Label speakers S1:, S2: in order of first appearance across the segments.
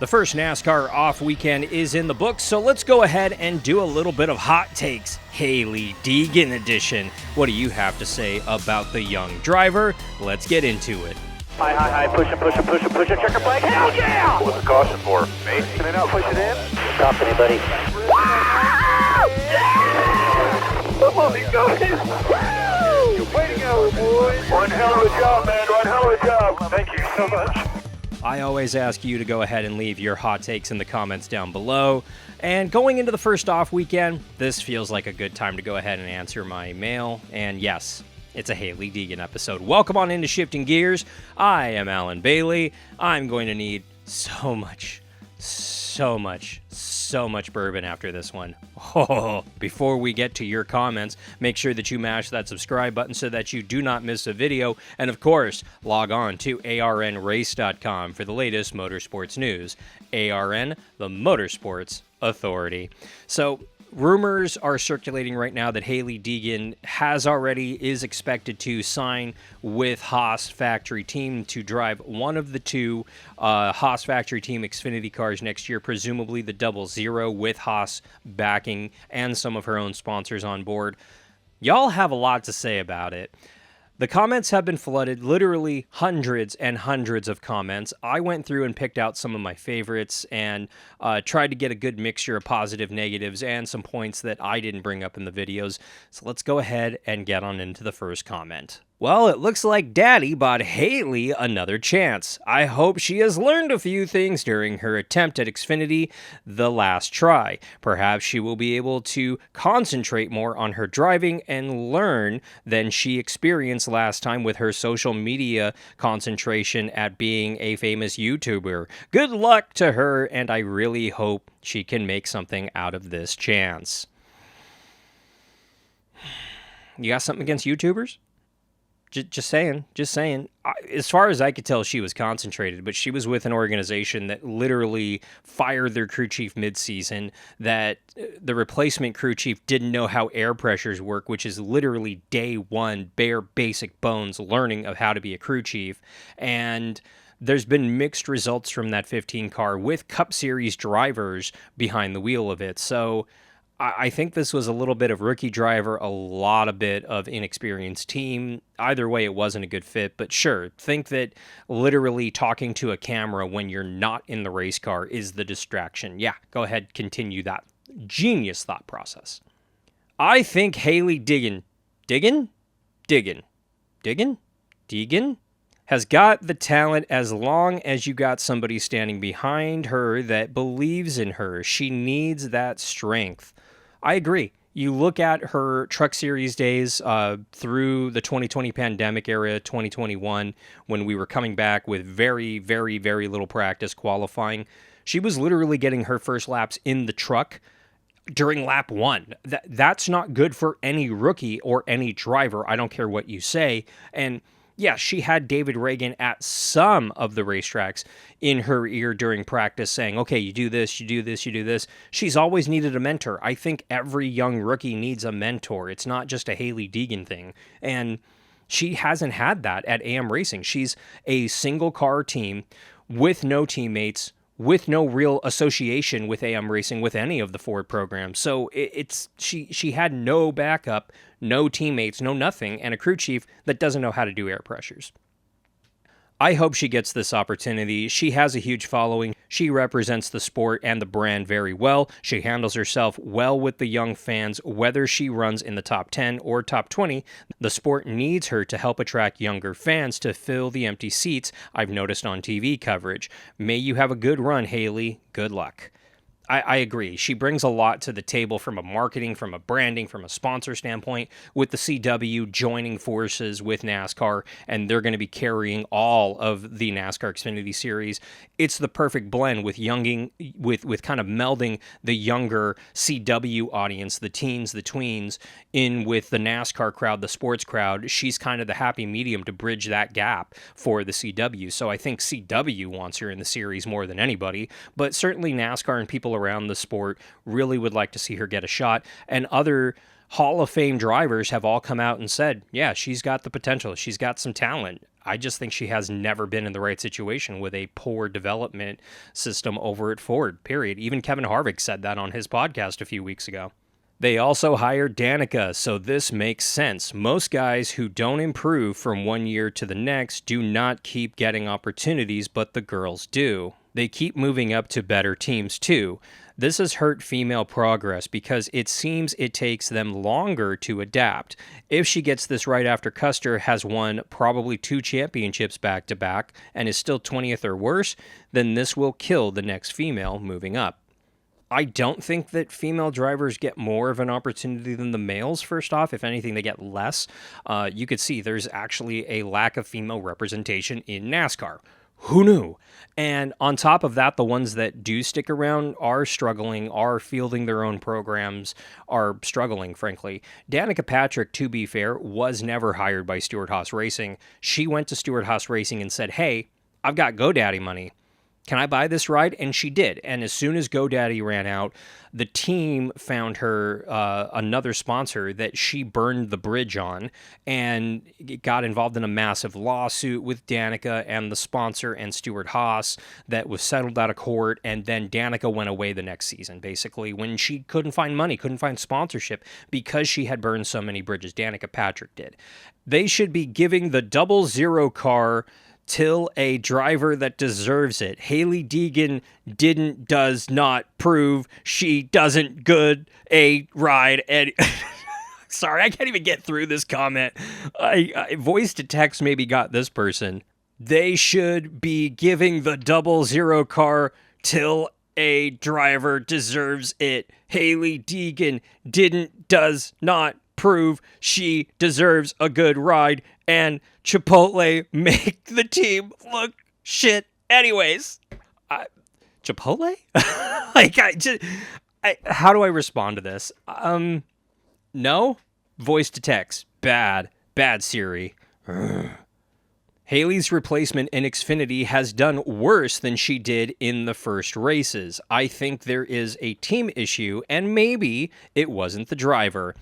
S1: The first NASCAR off weekend is in the books, so let's go ahead and do a little bit of hot takes. Hailie Deegan edition. What do you have to say about the young driver? Let's get into it.
S2: High, push it, checker flag, hell yeah!
S3: What's the caution for? Me?
S2: Can I not push it in?
S4: Stop anybody.
S2: Come on, you guys! You're waiting out, boys! One hell of a job, man, one hell of a job. Thank you so much.
S1: I always ask you to go ahead and leave your hot takes in the comments down below. And going into the first off weekend, this feels like a good time to go ahead and answer my mail. And yes, it's a Hailie Deegan episode. Welcome on into Shifting Gears. I am Alan Bailey. I'm going to need so much bourbon after this one. Oh, before we get to your comments, make sure that you mash that subscribe button so that you do not miss a video. And of course, log on to arnrace.com for the latest motorsports news. ARN, the Motorsports Authority. So, rumors are circulating right now that Hailie Deegan is expected to sign with Haas factory team to drive one of the two Haas factory team Xfinity cars next year, presumably the 00 with Haas backing and some of her own sponsors on board. Y'all have a lot to say about it. The comments have been flooded, literally hundreds and hundreds of comments. I went through and picked out some of my favorites and tried to get a good mixture of positive, negatives, and some points that I didn't bring up in the videos. So let's go ahead and get on into the first comment. Well, it looks like Daddy bought Hailie another chance. I hope she has learned a few things during her attempt at Xfinity the last try. Perhaps she will be able to concentrate more on her driving and learn than she experienced last time with her social media concentration at being a famous YouTuber. Good luck to her, and I really hope she can make something out of this chance. You got something against YouTubers? Just saying. As far as I could tell, she was concentrated, but she was with an organization that literally fired their crew chief mid-season, that the replacement crew chief didn't know how air pressures work, which is literally day one, bare basic bones learning of how to be a crew chief, and there's been mixed results from that 15 car with Cup Series drivers behind the wheel of it, so I think this was a little bit of rookie driver, a lot of bit of inexperienced team. Either way, it wasn't a good fit. But sure, think that literally talking to a camera when you're not in the race car is the distraction. Yeah, go ahead, continue that genius thought process. I think Hailie Deegan has got the talent as long as you got somebody standing behind her that believes in her. She needs that strength. I agree. You look at her Truck Series days through the 2020 pandemic era, 2021, when we were coming back with very, very, very little practice qualifying. She was literally getting her first laps in the truck during lap one. That's not good for any rookie or any driver. I don't care what you say. And yeah, she had David Reagan at some of the racetracks in her ear during practice saying, okay, you do this, you do this, you do this. She's always needed a mentor. I think every young rookie needs a mentor. It's not just a Hailie Deegan thing. And she hasn't had that at AM Racing. She's a single car team with no teammates, with no real association with AM Racing with any of the Ford programs. So she had no backup, no teammates, no nothing, and a crew chief that doesn't know how to do air pressures. I hope she gets this opportunity. She has a huge following. She represents the sport and the brand very well. She handles herself well with the young fans. Whether she runs in the top 10 or top 20, the sport needs her to help attract younger fans to fill the empty seats I've noticed on TV coverage. May you have a good run, Hailie. Good luck. I agree. She brings a lot to the table from a marketing, from a branding, from a sponsor standpoint, with the CW joining forces with NASCAR, and they're going to be carrying all of the NASCAR Xfinity Series. It's the perfect blend with with kind of melding the younger CW audience, the teens, the tweens, in with the NASCAR crowd, the sports crowd. She's kind of the happy medium to bridge that gap for the CW. So I think CW wants her in the series more than anybody, but certainly NASCAR and people around the sport really would like to see her get a shot. And other Hall of Fame drivers have all come out and said, yeah, she's got the potential. She's got some talent. I just think she has never been in the right situation with a poor development system over at Ford, period. Even Kevin Harvick said that on his podcast a few weeks ago. They also hired Danica, so this makes sense. Most guys who don't improve from one year to the next do not keep getting opportunities, but the girls do. They keep moving up to better teams too. This has hurt female progress because it seems it takes them longer to adapt. If she gets this right after Custer has won probably 2 championships back to back and is still 20th or worse, then this will kill the next female moving up. I don't think that female drivers get more of an opportunity than the males, first off. If anything, they get less. You could see there's actually a lack of female representation in NASCAR. Who knew? And on top of that, the ones that do stick around are struggling, are fielding their own programs, are struggling, frankly. Danica Patrick, to be fair, was never hired by Stewart-Haas Racing. She went to Stewart-Haas Racing and said, hey, I've got GoDaddy money. Can I buy this ride? And she did. And as soon as GoDaddy ran out, the team found her another sponsor that she burned the bridge on and got involved in a massive lawsuit with Danica and the sponsor and Stewart-Haas that was settled out of court. And then Danica went away the next season, basically, when she couldn't find money, couldn't find sponsorship because she had burned so many bridges. Danica Patrick did. They should be giving the 00 car till a driver that deserves it. Hailie Deegan does not prove she doesn't good a ride. And sorry, I can't even get through this comment. I voice to text maybe got this person. They should be giving the 00 car till a driver deserves it. Hailie Deegan does not prove she deserves a good ride, and Chipotle make the team look shit anyways. Chipotle? How do I respond to this? No? Voice to text. Bad Siri. Hailie's replacement in Xfinity has done worse than she did in the first races. I think there is a team issue, and maybe it wasn't the driver.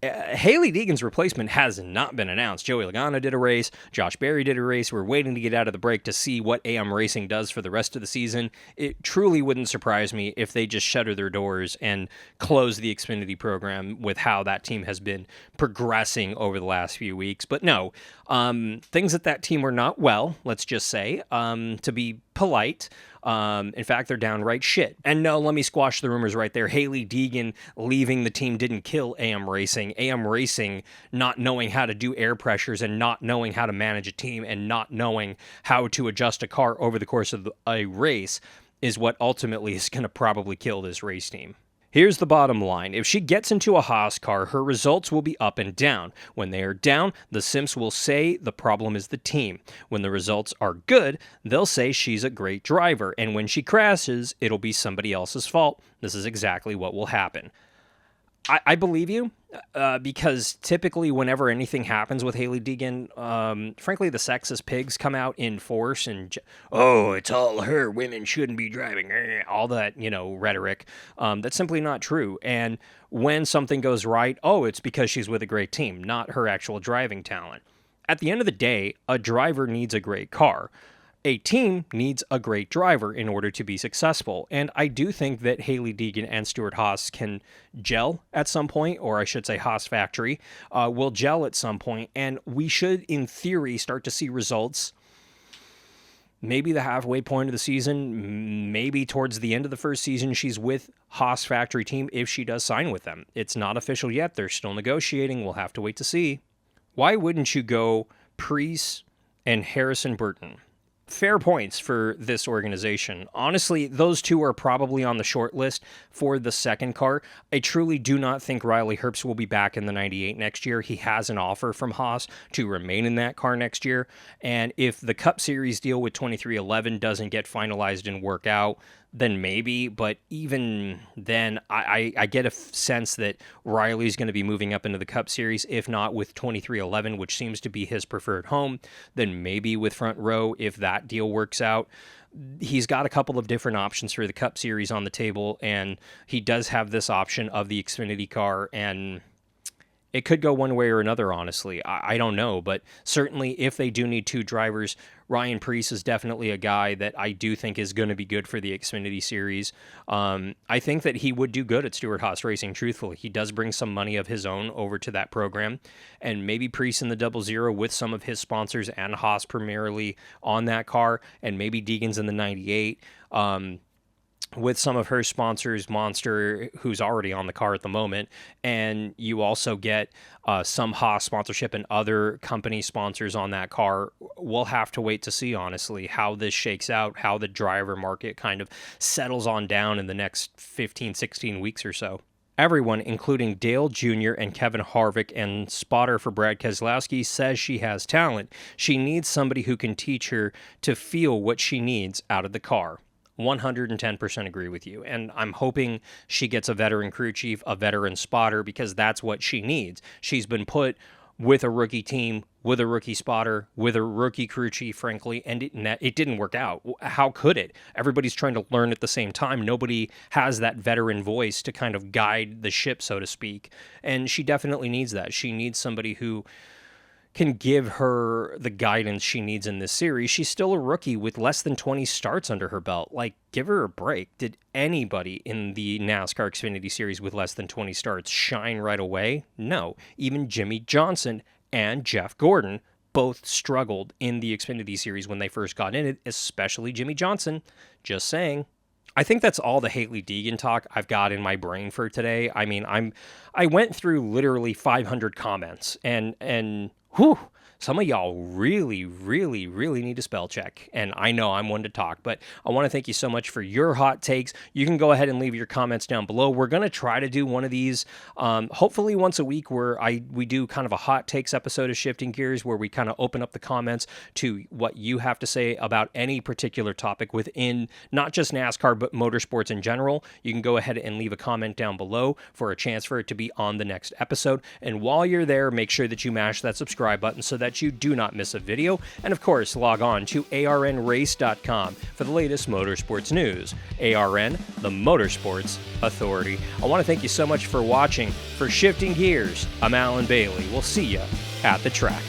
S1: Hailie Deegan's replacement has not been announced. Joey Logano did a race. Josh Berry did a race. We're waiting to get out of the break to see what AM Racing does for the rest of the season. It truly wouldn't surprise me if they just shutter their doors and close the Xfinity program with how that team has been progressing over the last few weeks. But no, things at that team were not well, let's just say, to be polite. In fact, they're downright shit. And no, let me squash the rumors right there. Hailie Deegan leaving the team didn't kill AM Racing. AM Racing not knowing how to do air pressures and not knowing how to manage a team and not knowing how to adjust a car over the course of a race is what ultimately is going to probably kill this race team. Here's the bottom line. If she gets into a Haas car, her results will be up and down. When they are down, the simps will say the problem is the team. When the results are good, they'll say she's a great driver. And when she crashes, it'll be somebody else's fault. This is exactly what will happen. I believe you, because typically whenever anything happens with Hailie Deegan, frankly, the sexist pigs come out in force and, it's all her, women shouldn't be driving, all that, rhetoric. That's simply not true. And when something goes right, it's because she's with a great team, not her actual driving talent. At the end of the day, a driver needs a great car. A team needs a great driver in order to be successful. And I do think that Hailie Deegan and Stewart-Haas can gel at some point, or I should say Haas Factory will gel at some point, and we should, in theory, start to see results maybe the halfway point of the season, maybe towards the end of the first season. She's with Haas Factory team if she does sign with them. It's not official yet. They're still negotiating. We'll have to wait to see. Why wouldn't you go Preece and Harrison Burton? Fair points for this organization. Honestly, those two are probably on the short list for the second car. I truly do not think Riley Herbst will be back in the 98 next year. He has an offer from Haas to remain in that car next year. And if the Cup Series deal with 2311 doesn't get finalized and work out, then maybe. But even then, I get a sense that Riley's going to be moving up into the Cup Series, if not with 2311, which seems to be his preferred home, then maybe with Front Row if that deal works out. He's got a couple of different options for the Cup Series on the table, and he does have this option of the Xfinity car, and It could go one way or another, honestly. I don't know, but certainly if they do need two drivers, Ryan Preece is definitely a guy that I do think is going to be good for the Xfinity Series. I think that he would do good at Stewart-Haas Racing, truthfully. He does bring some money of his own over to that program, and maybe Preece in the 00 with some of his sponsors and Haas primarily on that car, and maybe Deegan's in the 98. With some of her sponsors, Monster, who's already on the car at the moment, and you also get some Haas sponsorship and other company sponsors on that car. We'll have to wait to see, honestly, how this shakes out, how the driver market kind of settles on down in the next 15, 16 weeks or so. Everyone, including Dale Jr. and Kevin Harvick and spotter for Brad Keselowski, says she has talent. She needs somebody who can teach her to feel what she needs out of the car. 110% agree with you. And I'm hoping she gets a veteran crew chief, a veteran spotter, because that's what she needs. She's been put with a rookie team, with a rookie spotter, with a rookie crew chief, frankly, and it didn't work out. How could it? Everybody's trying to learn at the same time. Nobody has that veteran voice to kind of guide the ship, so to speak. And she definitely needs that. She needs somebody who can give her the guidance she needs in this series. She's still a rookie with less than 20 starts under her belt. Like, give her a break. Did anybody in the NASCAR Xfinity Series with less than 20 starts shine right away? No. Even Jimmy Johnson and Jeff Gordon both struggled in the Xfinity Series when they first got in it, especially Jimmy Johnson. Just saying. I think that's all the Hailie Deegan talk I've got in my brain for today. I mean, I went through literally 500 comments, and whew, some of y'all really, really, really need a spell check. And I know I'm one to talk, but I want to thank you so much for your hot takes. You can go ahead and leave your comments down below. We're going to try to do one of these, hopefully once a week, where we do kind of a hot takes episode of Shifting Gears, where we kind of open up the comments to what you have to say about any particular topic within not just NASCAR, but motorsports in general. You can go ahead and leave a comment down below for a chance for it to be on the next episode. And while you're there, make sure that you mash that subscribe button so that you do not miss a video. And of course, log on to arnrace.com for the latest motorsports news. ARN, the Motorsports Authority. I want to thank you so much for watching. For Shifting Gears, I'm Alan Bailey. We'll see you at the track.